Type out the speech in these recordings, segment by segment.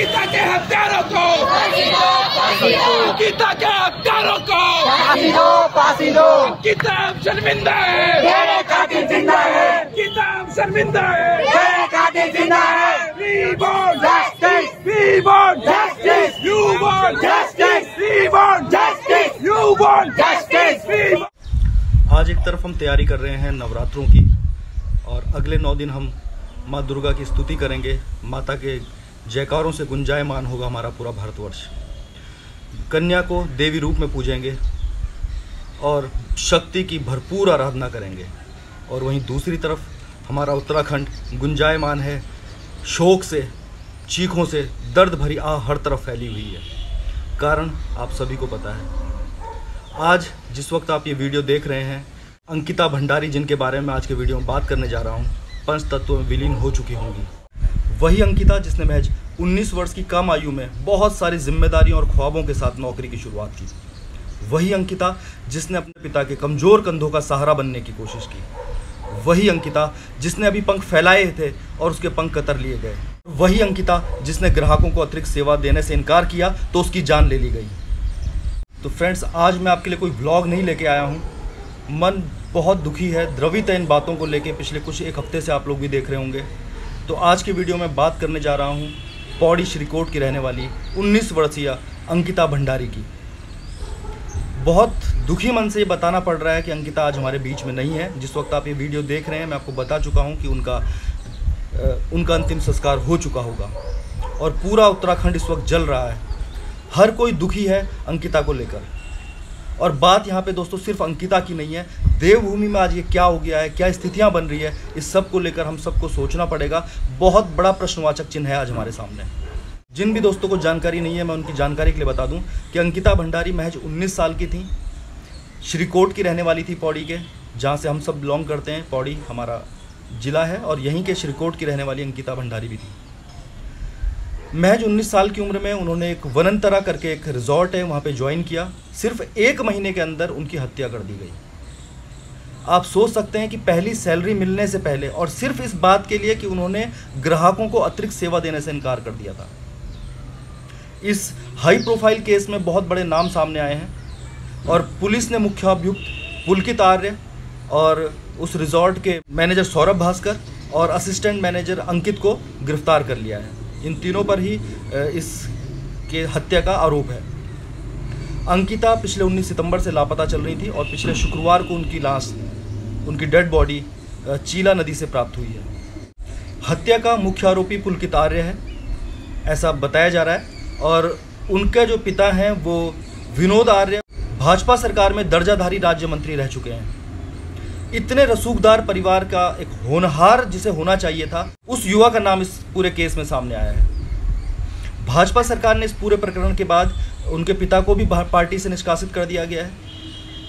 अंकिता के हत्यारों को, अंकिता के हत्यारों को फांसी दो। अंकिता शर्मिंदा है, तेरे कातिल जिंदा है, अंकिता शर्मिंदा है, तेरे कातिल जिंदा है। We want Justice, we want Justice, you want Justice, we want Justice, you want Justice. we want। आज एक तरफ हम तैयारी कर रहे हैं नवरात्रों की और अगले 9 दिन हम माँ दुर्गा की स्तुति करेंगे। माता के जयकारों से गुंजायमान होगा हमारा पूरा भारतवर्ष। कन्या को देवी रूप में पूजेंगे और शक्ति की भरपूर आराधना करेंगे। और वहीं दूसरी तरफ हमारा उत्तराखंड गुंजायमान है शोक से, चीखों से, दर्द भरी आह हर तरफ फैली हुई है। कारण आप सभी को पता है। आज जिस वक्त आप ये वीडियो देख रहे हैं, अंकिता भंडारी जिनके बारे में आज के वीडियो में बात करने जा रहा हूँ, पंच तत्वों में विलीन हो चुकी होंगी। वही अंकिता जिसने महज 19 वर्ष की कम आयु में बहुत सारी जिम्मेदारियों और ख्वाबों के साथ नौकरी की शुरुआत की। वही अंकिता जिसने अपने पिता के कमज़ोर कंधों का सहारा बनने की कोशिश की। वही अंकिता जिसने अभी पंख फैलाए थे और उसके पंख कतर लिए गए। वही अंकिता जिसने ग्राहकों को अतिरिक्त सेवा देने से इनकार किया तो उसकी जान ले ली गई। तो फ्रेंड्स, आज मैं आपके लिए कोई व्लॉग नहीं लेके आया हूँ। मन बहुत दुखी है, द्रवित है इन बातों को लेके। पिछले कुछ एक हफ्ते से आप लोग भी देख रहे होंगे। तो आज की वीडियो में बात करने जा रहा हूँ पौड़ी श्रीकोट की रहने वाली 19 वर्षीय अंकिता भंडारी की। बहुत दुखी मन से ये बताना पड़ रहा है कि अंकिता आज हमारे बीच में नहीं है। जिस वक्त आप ये वीडियो देख रहे हैं, मैं आपको बता चुका हूँ कि उनका अंतिम संस्कार हो चुका होगा और पूरा उत्तराखंड इस वक्त जल रहा है। हर कोई दुखी है अंकिता को लेकर। और बात यहाँ पे दोस्तों सिर्फ अंकिता की नहीं है, देवभूमि में आज ये क्या हो गया है, क्या स्थितियाँ बन रही है, इस सब को लेकर हम सबको सोचना पड़ेगा। बहुत बड़ा प्रश्नवाचक चिन्ह है आज हमारे सामने। जिन भी दोस्तों को जानकारी नहीं है, मैं उनकी जानकारी के लिए बता दूं कि अंकिता भंडारी महज 19 साल की थी। श्रीकोट की रहने वाली थी, पौड़ी के, जहां से हम सब बिलोंग करते हैं। पौड़ी हमारा ज़िला है और यहीं के श्रीकोट की रहने वाली अंकिता भंडारी भी थी। महज 19 साल की उम्र में उन्होंने एक वनंतरा करके एक रिजॉर्ट है, वहाँ पर ज्वाइन किया। सिर्फ 1 महीने के अंदर उनकी हत्या कर दी गई। आप सोच सकते हैं कि पहली सैलरी मिलने से पहले और सिर्फ इस बात के लिए कि उन्होंने ग्राहकों को अतिरिक्त सेवा देने से इनकार कर दिया था। इस हाई प्रोफाइल केस में बहुत बड़े नाम सामने आए हैं और पुलिस ने मुख्य अभियुक्त पुलकित आर्य और उस रिजॉर्ट के मैनेजर सौरभ भास्कर और असिस्टेंट मैनेजर अंकित को गिरफ्तार कर लिया है। इन तीनों पर ही इसके हत्या का आरोप है। अंकिता पिछले 19 सितंबर से लापता चल रही थी और पिछले शुक्रवार को उनकी लाश, उनकी डेड बॉडी चीला नदी से प्राप्त हुई है। हत्या का मुख्य आरोपी पुलकित आर्य है, ऐसा बताया जा रहा है। और उनके जो पिता हैं वो विनोद आर्य भाजपा सरकार में दर्जाधारी राज्य मंत्री रह चुके हैं। इतने रसूखदार परिवार का एक होनहार जिसे होना चाहिए था, उस युवा का नाम इस पूरे केस में सामने आया है। भाजपा सरकार ने इस पूरे प्रकरण के बाद उनके पिता को भी पार्टी से निष्कासित कर दिया गया है।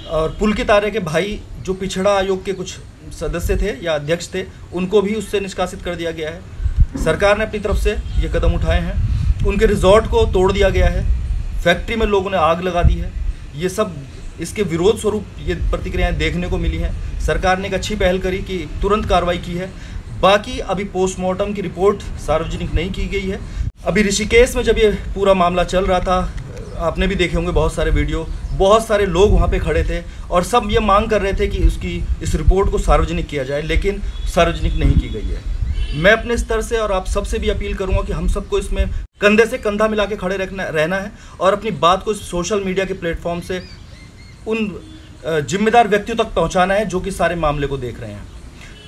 और पुलकित आर्य के भाई जो पिछड़ा आयोग के कुछ सदस्य थे या अध्यक्ष थे, उनको भी उससे निष्कासित कर दिया गया है। सरकार ने अपनी तरफ से ये कदम उठाए हैं। उनके रिजॉर्ट को तोड़ दिया गया है, फैक्ट्री में लोगों ने आग लगा दी है। ये सब इसके विरोध स्वरूप ये प्रतिक्रियाएं देखने को मिली हैं। सरकार ने एक अच्छी पहल करी कि तुरंत कार्रवाई की है। बाकी अभी पोस्टमार्टम की रिपोर्ट सार्वजनिक नहीं की गई है। अभी ऋषिकेश में जब ये पूरा मामला चल रहा था, आपने भी देखे होंगे बहुत सारे वीडियो, बहुत सारे लोग वहाँ पे खड़े थे और सब ये मांग कर रहे थे कि इस रिपोर्ट को सार्वजनिक किया जाए, लेकिन सार्वजनिक नहीं की गई है। मैं अपने स्तर से और आप सबसे भी अपील करूंगा कि हम सबको इसमें कंधे से कंधा मिला के खड़े रहना है और अपनी बात को सोशल मीडिया के प्लेटफॉर्म से उन जिम्मेदार व्यक्तियों तक पहुंचाना है जो कि सारे मामले को देख रहे हैं।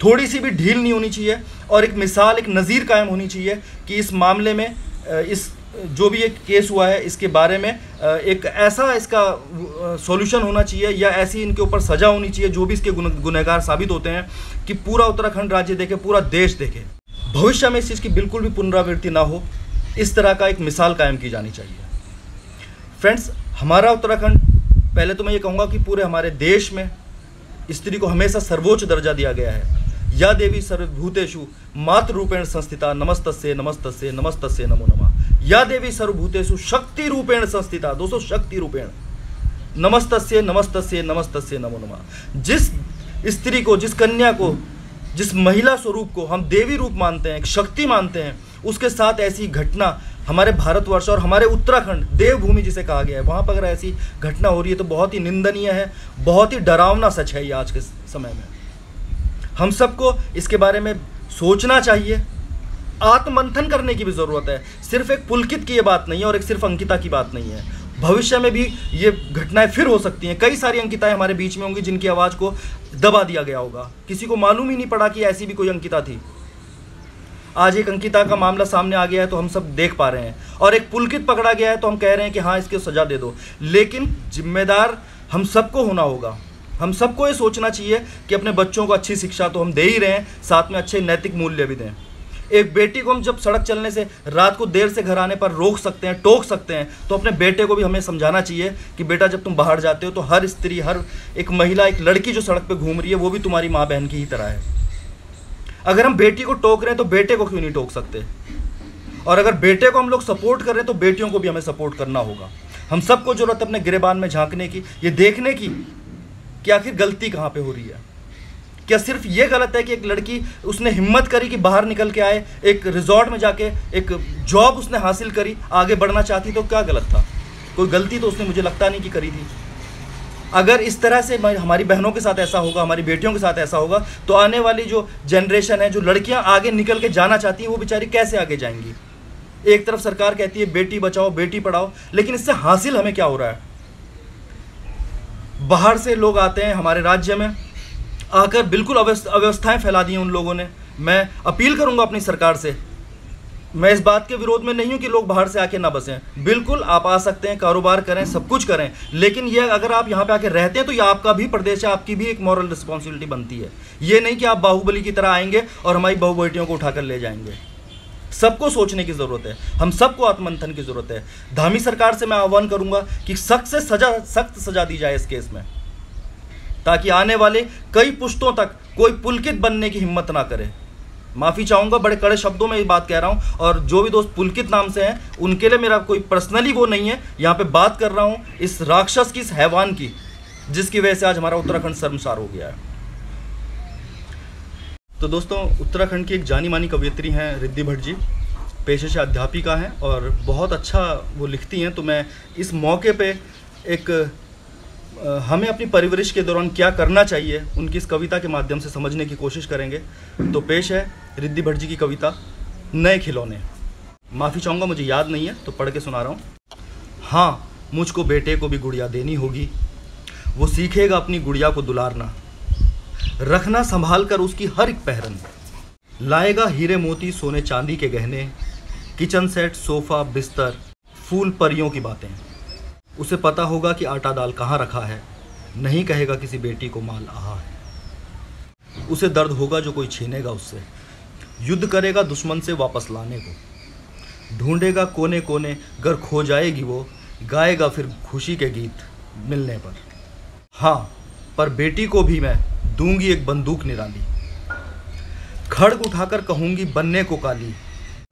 थोड़ी सी भी ढील नहीं होनी चाहिए और एक मिसाल, एक नज़ीर कायम होनी चाहिए कि इस मामले में इस जो भी एक केस हुआ है इसके बारे में एक ऐसा इसका सॉल्यूशन होना चाहिए या ऐसी इनके ऊपर सज़ा होनी चाहिए जो भी इसके गुनहगार साबित होते हैं कि पूरा उत्तराखंड राज्य देखे, पूरा देश देखे। भविष्य में इस चीज़ की बिल्कुल भी पुनरावृत्ति ना हो, इस तरह का एक मिसाल कायम की जानी चाहिए। फ्रेंड्स, हमारा उत्तराखंड, पहले तो मैं ये कहूँगा कि पूरे हमारे देश में स्त्री को हमेशा सर्वोच्च दर्जा दिया गया है। या देवी सर्वभूतेषु मातृरूपेण संस्थिता नमस्तस्ये नमस्तस्ये नमस्तस्ये नमो नमः। या देवी सर्वभूतेषु शक्ति रूपेण संस्थिता, दोस्तों शक्ति रूपेण, नमस्तस्ये नमस्तस्ये नमस्तस्ये नमो नमः। जिस स्त्री को, जिस कन्या को, जिस महिला स्वरूप को हम देवी रूप मानते हैं, शक्ति मानते हैं, उसके साथ ऐसी घटना हमारे भारतवर्ष और हमारे उत्तराखंड देवभूमि जिसे कहा गया है, वहाँ पर अगर ऐसी घटना हो रही है तो बहुत ही निंदनीय है, बहुत ही डरावना सच है ये आज के समय में। हम सबको इसके बारे में सोचना चाहिए, आत्ममंथन करने की भी ज़रूरत है। सिर्फ एक पुलकित की ये बात नहीं है और एक सिर्फ अंकिता की बात नहीं है। भविष्य में भी ये घटनाएं फिर हो सकती हैं। कई सारी अंकिताएं हमारे बीच में होंगी जिनकी आवाज़ को दबा दिया गया होगा, किसी को मालूम ही नहीं पड़ा कि ऐसी भी कोई अंकिता थी। आज एक अंकिता का मामला सामने आ गया है तो हम सब देख पा रहे हैं, और एक पुलकित पकड़ा गया है तो हम कह रहे हैं कि हाँ इसकी सज़ा दे दो। लेकिन जिम्मेदार हम सबको होना होगा। हम सबको ये सोचना चाहिए कि अपने बच्चों को अच्छी शिक्षा तो हम दे ही रहे हैं, साथ में अच्छे नैतिक मूल्य भी दें। एक बेटी को हम जब सड़क चलने से, रात को देर से घर आने पर रोक सकते हैं, टोक सकते हैं, तो अपने बेटे को भी हमें समझाना चाहिए कि बेटा जब तुम बाहर जाते हो तो हर स्त्री, हर एक महिला, एक लड़की जो सड़क पे घूम रही है वो भी तुम्हारी माँ बहन की ही तरह है। अगर हम बेटी को टोक रहे हैं तो बेटे को क्यों नहीं टोक सकते? और अगर बेटे को हम लोग सपोर्ट कर रहे हैं तो बेटियों को भी हमें सपोर्ट करना होगा। हम सबको जरूरत है अपने गिरेबान में झांकने की, ये देखने की कि आखिर गलती कहाँ पे हो रही है। क्या सिर्फ ये गलत है कि एक लड़की उसने हिम्मत करी कि बाहर निकल के आए, एक रिजॉर्ट में जाके एक जॉब उसने हासिल करी, आगे बढ़ना चाहती तो क्या गलत था? कोई गलती तो उसने मुझे लगता नहीं कि करी थी। अगर इस तरह से हमारी बहनों के साथ ऐसा होगा, हमारी बेटियों के साथ ऐसा होगा, तो आने वाली जो जनरेशन है, जो लड़कियां आगे निकल के जाना चाहती हैं, वो बेचारी कैसे आगे जाएंगी? एक तरफ सरकार कहती है बेटी बचाओ बेटी पढ़ाओ, लेकिन इससे हासिल हमें क्या हो रहा है? बाहर से लोग आते हैं हमारे राज्य में, आकर बिल्कुल अव्यवस्थाएं फैला दी हैं उन लोगों ने। मैं अपील करूंगा अपनी सरकार से, मैं इस बात के विरोध में नहीं हूं कि लोग बाहर से आके ना बसें। बिल्कुल आप आ सकते हैं, कारोबार करें, सब कुछ करें, लेकिन ये अगर आप यहाँ पे आके रहते हैं तो ये आपका भी प्रदेश है, आपकी भी एक मॉरल रिस्पॉन्सिबिलिटी बनती है। ये नहीं कि आप बाहुबली की तरह आएंगे और हमारी बहू बेटियों को उठाकर ले जाएंगे। सबको सोचने की ज़रूरत है, हम सबको आत्ममंथन की ज़रूरत है। धामी सरकार से मैं आह्वान करूंगा कि सख्त सजा दी जाए इस केस में, ताकि आने वाले कई पुश्तों तक कोई पुलकित बनने की हिम्मत ना करे। माफ़ी चाहूँगा, बड़े कड़े शब्दों में ये बात कह रहा हूँ, और जो भी दोस्त पुलकित नाम से हैं उनके लिए मेरा कोई पर्सनली वो नहीं है। यहाँ पे बात कर रहा हूँ इस राक्षस की, इस हैवान की, जिसकी वजह से आज हमारा उत्तराखंड शर्मसार हो गया है। तो दोस्तों, उत्तराखंड की एक जानी मानी कवयित्री हैं रिद्धि भट्ट जी, पेशे से अध्यापिका हैं और बहुत अच्छा वो लिखती हैं। तो मैं इस मौके पे एक हमें अपनी परवरिश के दौरान क्या करना चाहिए उनकी इस कविता के माध्यम से समझने की कोशिश करेंगे। तो पेश है रिद्धि भट्ट जी की कविता नए खिलौने। माफ़ी चाहूँगा, मुझे याद नहीं है तो पढ़ के सुना रहा हूँ। हाँ, मुझको बेटे को भी गुड़िया देनी होगी, वो सीखेगा अपनी गुड़िया को दुलारना, रखना संभाल कर उसकी हर एक पहरन, लाएगा हीरे मोती सोने चांदी के गहने, किचन सेट सोफ़ा बिस्तर फूल परियों की बातें। उसे पता होगा कि आटा दाल कहाँ रखा है, नहीं कहेगा किसी बेटी को माल आहा है। उसे दर्द होगा जो कोई छीनेगा उससे, युद्ध करेगा दुश्मन से वापस लाने को, ढूंढेगा कोने कोने गर खो जाएगी वो, गाएगा फिर खुशी के गीत मिलने पर। हाँ, पर बेटी को भी मैं दूंगी एक बंदूक निराली, खड़ग उठाकर कहूंगी बनने को काली,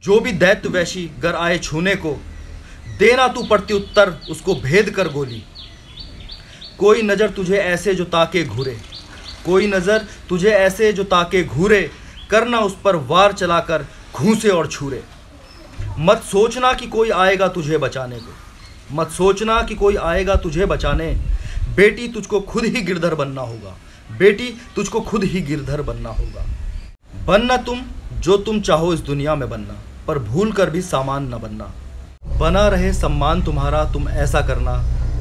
जो भी दैत्य वैशी गर आए छूने को, देना तू पड़ती उत्तर उसको भेद कर गोली। कोई नज़र तुझे ऐसे जो ताके घूरे, कोई नज़र तुझे ऐसे जो ताके घूरे, करना उस पर वार चलाकर घूंसे और छुरे। मत सोचना कि कोई आएगा तुझे बचाने को, मत सोचना कि कोई आएगा तुझे बचाने, बेटी तुझको खुद ही गिरधर बनना होगा, बेटी तुझको खुद ही गिरधर बनना होगा। बनना तुम जो तुम चाहो इस दुनिया में बनना, पर भूल कर भी सामान न बनना। बना रहे सम्मान तुम्हारा तुम ऐसा करना,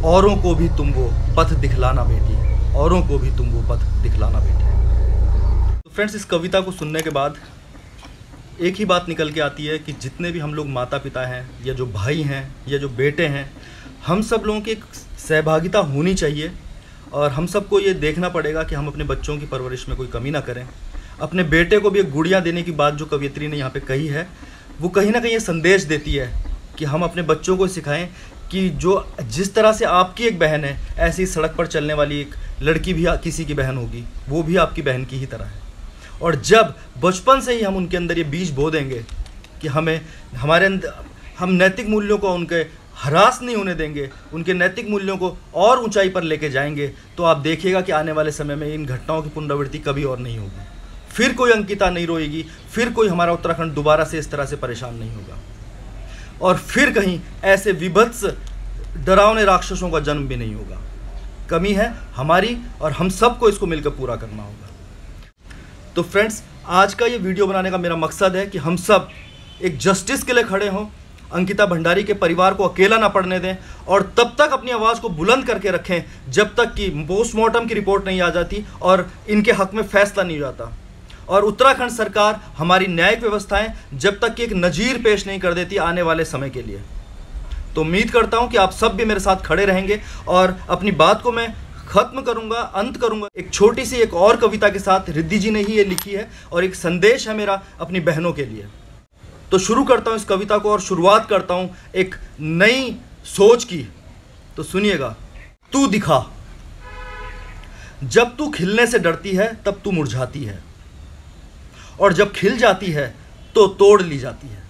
औरों को भी तुम वो पथ दिखलाना बेटी, औरों को भी तुम वो पथ दिखलाना बेटी। तो फ्रेंड्स, इस कविता को सुनने के बाद एक ही बात निकल के आती है कि जितने भी हम लोग माता पिता हैं, या जो भाई हैं, या जो बेटे हैं, हम सब लोगों की एक सहभागिता होनी चाहिए। और हम सबको ये देखना पड़ेगा कि हम अपने बच्चों की परवरिश में कोई कमी ना करें। अपने बेटे को भी एक गुड़िया देने की बात जो कवयित्री ने यहाँ पे कही है, वो कहीं ना कहीं ये संदेश देती है कि हम अपने बच्चों को सिखाएं कि जो जिस तरह से आपकी एक बहन है, ऐसी सड़क पर चलने वाली एक लड़की भी किसी की बहन होगी, वो भी आपकी बहन की ही तरह है। और जब बचपन से ही हम उनके अंदर ये बीज बो देंगे कि हम नैतिक मूल्यों को उनके हरास नहीं होने देंगे, उनके नैतिक मूल्यों को और ऊंचाई पर लेके जाएंगे, तो आप देखिएगा कि आने वाले समय में इन घटनाओं की पुनरावृत्ति कभी और नहीं होगी। फिर कोई अंकिता नहीं रोएगी, फिर कोई हमारा उत्तराखंड दोबारा से इस तरह से परेशान नहीं होगा। और फिर कहीं ऐसे विभत्स डरावने राक्षसों का जन्म भी नहीं होगा। कमी है हमारी और हम सबको इसको मिलकर पूरा करना होगा। तो फ्रेंड्स, आज का ये वीडियो बनाने का मेरा मकसद है कि हम सब एक जस्टिस के लिए खड़े हों, अंकिता भंडारी के परिवार को अकेला ना पड़ने दें और तब तक अपनी आवाज़ को बुलंद करके रखें जब तक कि पोस्टमार्टम की रिपोर्ट नहीं आ जाती और इनके हक में फैसला नहीं जाता। और उत्तराखंड सरकार, हमारी न्यायिक व्यवस्थाएं जब तक कि एक नज़ीर पेश नहीं कर देती आने वाले समय के लिए। तो उम्मीद करता हूं कि आप सब भी मेरे साथ खड़े रहेंगे और अपनी बात को मैं खत्म करूंगा, अंत करूंगा एक छोटी सी एक और कविता के साथ। रिद्धि जी ने ही ये लिखी है और एक संदेश है मेरा अपनी बहनों के लिए। तो शुरू करता हूं इस कविता को और शुरुआत करता हूं एक नई सोच की। तो सुनिएगा। तू दिखा, जब तू खिलने से डरती है तब तू मुरझाती है, और जब खिल जाती है तो तोड़ ली जाती है।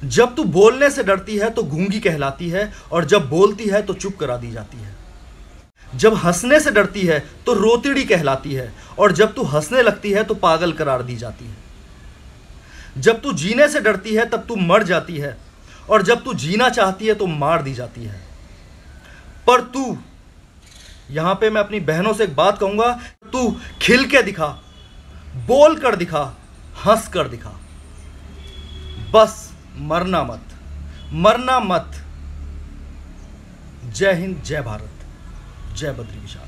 जब तू बोलने से डरती है तो गूंगी कहलाती है, और जब बोलती है तो चुप करा दी जाती है। जब हंसने से डरती है तो रोतिड़ी कहलाती है, और जब तू हंसने लगती है तो पागल करार दी जाती है। जब तू जीने से डरती है तब तू मर जाती है, और जब तू जीना चाहती है तो मार दी जाती है। पर तू, यहां पे मैं अपनी बहनों से एक बात कहूंगा, तू खिल के दिखा, बोल कर दिखा, हंस कर दिखा। बस मरना मत, मरना मत। जय हिंद, जय भारत, जय बद्री विशाल।